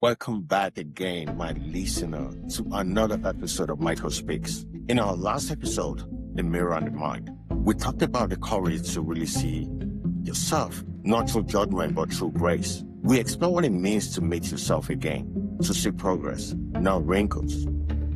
Welcome back again, my listener, to another episode of Michael Speaks. In our last episode, The Mirror and the Mind, we talked about the courage to really see yourself, not through judgment, but through grace. We explore what it means to meet yourself again, to see progress, not wrinkles,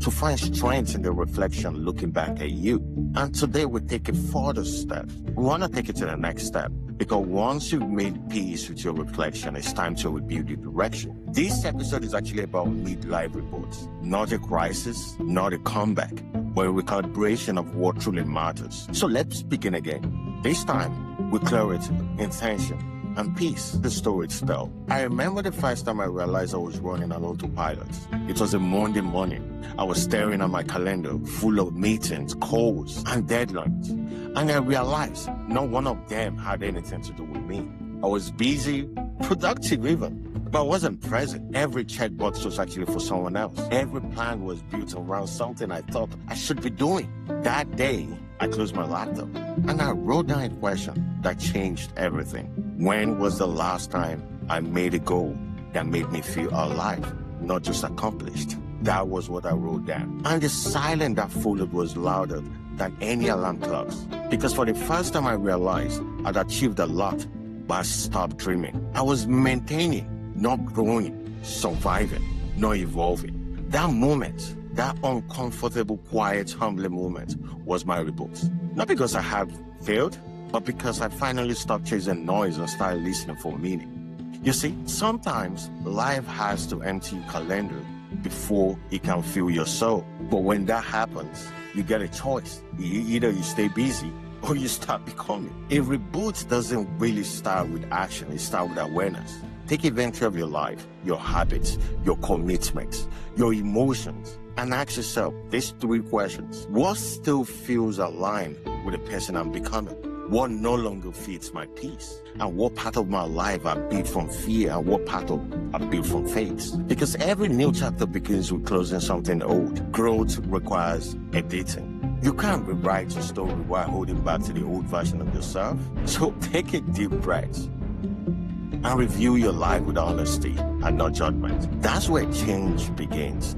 to find strength in the reflection looking back at you. And today we take a further step. We want to take it to the next step, because once you've made peace with your reflection, it's time to rebuild your direction. This episode is actually about midlife reboot, not a crisis, not a comeback, but a recalibration of what truly matters. So let's begin again. This time with clarity, intention, and peace, the story itself. I remember the first time I realized I was running on autopilot. It was a Monday morning. I was staring at my calendar, full of meetings, calls, and deadlines. And I realized not one of them had anything to do with me. I was busy, productive even, but I wasn't present. Every checkbox was actually for someone else. Every plan was built around something I thought I should be doing. That day, I closed my laptop and I wrote down a question that changed everything. When was the last time I made a goal that made me feel alive, not just accomplished? That was what I wrote down. And the silence that followed was louder than any alarm clocks. Because for the first time I realized I'd achieved a lot, but I stopped dreaming. I was maintaining, not growing, surviving, not evolving. That moment, that uncomfortable, quiet, humbling moment was my reboot. Not because I had failed, but because I finally stopped chasing noise and started listening for meaning. You see, sometimes life has to empty your calendar before it can fill your soul. But when that happens, you get a choice. Either you stay busy or you start becoming. A reboot doesn't really start with action, it starts with awareness. Take inventory of your life, your habits, your commitments, your emotions, and ask yourself these three questions. What still feels aligned with the person I'm becoming? What no longer fits my peace? And what part of my life I built from fear and what part of I built from faith? Because every new chapter begins with closing something old. Growth requires editing. You can't rewrite your story while holding back to the old version of yourself. So take a deep breath and review your life with honesty and not judgment. That's where change begins.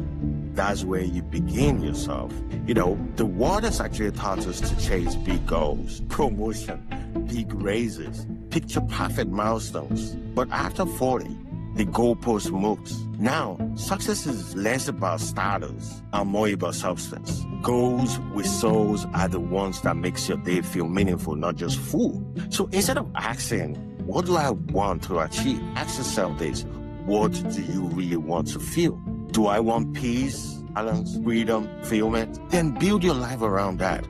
That's where you begin yourself. You know, the world has actually taught us to chase big goals, promotion, big raises, picture perfect milestones. But after 40, the goalpost moves. Now, success is less about status and more about substance. Goals with souls are the ones that makes your day feel meaningful, not just full. So instead of asking, what do I want to achieve? Ask yourself this, what do you really want to feel? Do I want peace, balance, freedom, fulfillment? Then build your life around that.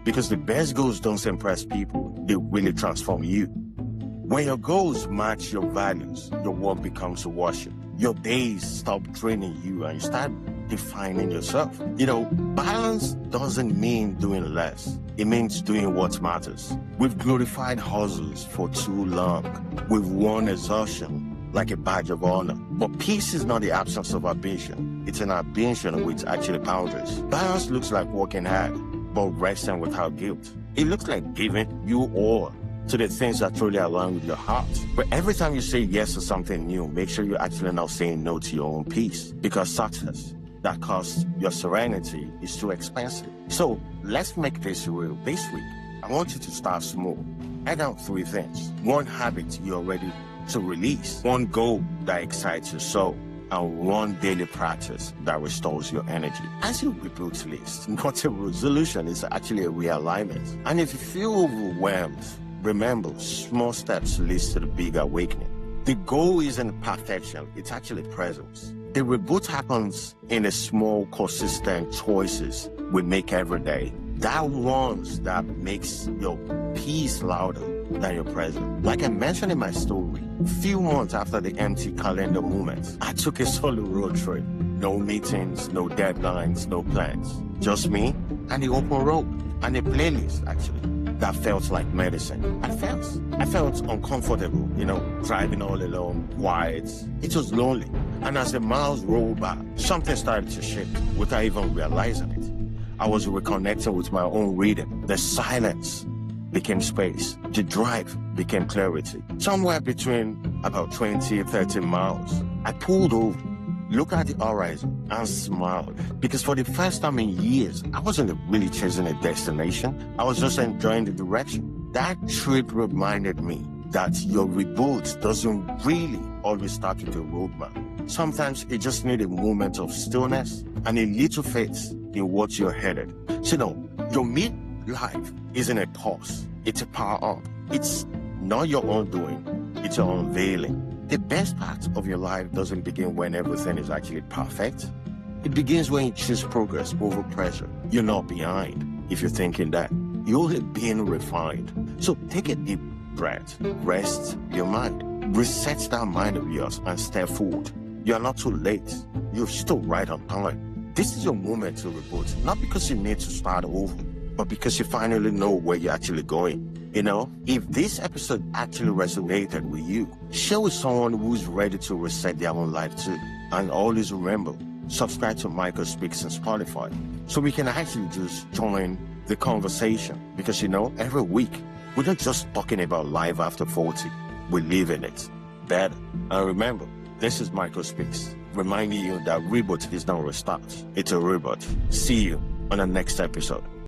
Because the best goals don't impress people, they really transform you. When your goals match your values, your work becomes a worship. Your days stop draining you and you start defining yourself. You know, balance doesn't mean doing less. It means doing what matters. We've glorified hustles for too long. We've worn exhaustion like a badge of honor. But peace is not the absence of ambition. It's an ambition with actually boundaries. Balance looks like working hard, but resting without guilt. It looks like giving you all to the things that truly align with your heart. But every time you say yes to something new, make sure you're actually not saying no to your own peace. Because success that costs your serenity is too expensive. So let's make this real. This week, I want you to start small. Add down 3 things. 1 habit you're ready to release, 1 goal that excites your soul, and 1 daily practice that restores your energy. As you reboot list, not a resolution, it's actually a realignment. And if you feel overwhelmed, remember, small steps lead to the big awakening. The goal isn't perfection, it's actually presence. The reboot happens in the small, consistent choices we make every day. That ones that makes your peace louder than your present. Like I mentioned in my story, a few months after the empty calendar moment, I took a solo road trip. No meetings, no deadlines, no plans. Just me and the open road and a playlist, actually, that felt like medicine. I felt uncomfortable, you know, driving all alone, quiet. It was lonely. And as the miles rolled by, something started to shift without even realizing it. I was reconnecting with my own rhythm. The silence became space. The drive became clarity. Somewhere between about 20 and 30 miles, I pulled over Look at the horizon and smile. Because for the first time in years, I wasn't really chasing a destination. I was just enjoying the direction. That trip reminded me that your reboot doesn't really always start with a roadmap. Sometimes it just needs a moment of stillness and a little faith in what you're headed. So, your midlife isn't a pause. It's a power up. It's not your own doing. It's your unveiling. The best part of your life doesn't begin when everything is actually perfect. It begins when you choose progress over pressure. You're not behind if you're thinking that. You're only being refined. So take a deep breath, rest your mind, reset that mind of yours and step forward. You are not too late. You're still right on time. This is your moment to reboot, not because you need to start over, but because you finally know where you're actually going. If this episode actually resonated with you, share with someone who's ready to reset their own life too. And always remember, subscribe to Michael Speaks on Spotify so we can actually just join the conversation. Because every week, we're not just talking about life after 40, we live in it better. And remember, this is Michael Speaks, reminding you that reboot is not a restart, it's a reboot. See you on the next episode.